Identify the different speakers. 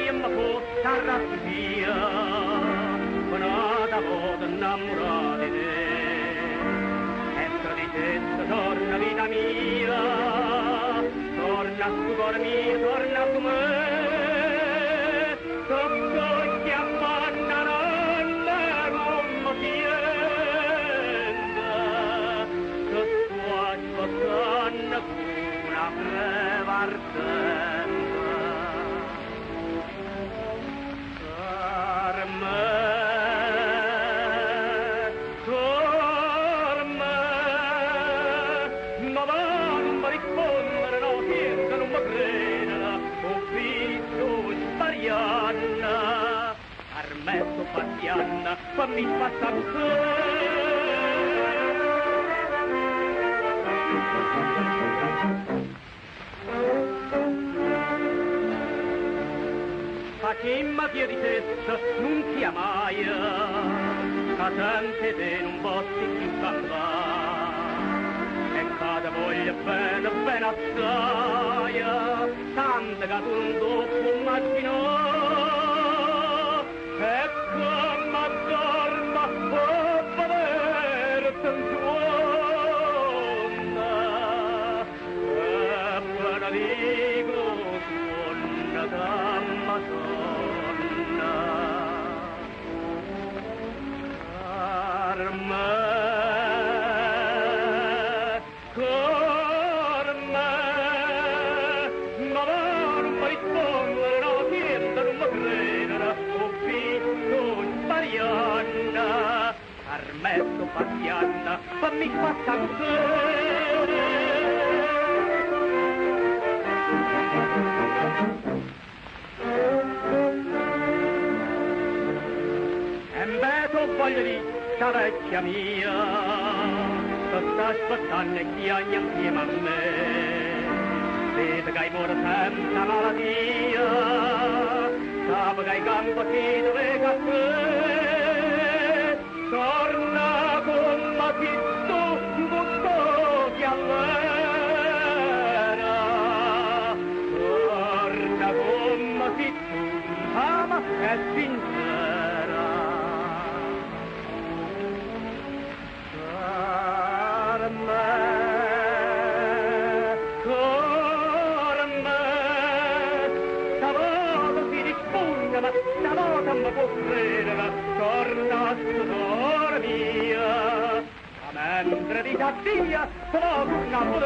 Speaker 1: io mi fosse arrabbia, nata volta innamorata di te. E tu dicessi, torna vita mia, torna su cuore mio, torna su me. Sotto gli abbandonando non mi tienda, che sto aspettando una prevartenza. Per me, ma va, non mi rispondere, no, che non mi creda, ho visto Marianna, Armetto Bastianna, fammi passare te. Facemma che di testa non sia mai, ca tante te non posso più campare. E cada voglia bene, bene assai, tante che tu non dopo immaginò. E come addorma, può vederti in suona. E bene dico, suona d'Amazonna. Per me, cor me, ma va, non mi rispondere, no, niente, non mi credere, ho visto Marianna, Armetto Bastianna, fammi passare te. E invece voglio dire, sta vecchia mia, che sta aspettando e chiagna insieme a me. Vede che hai muore senza malattia, sape che hai campo si dove caffè. Torna con me che tu butto che all'era. Torna con me che tu ama e sincera. Per me, cor me, stavolta si risponde, ma stavolta mi può credere, torna suora mia, a mentre di cattia, sono un capo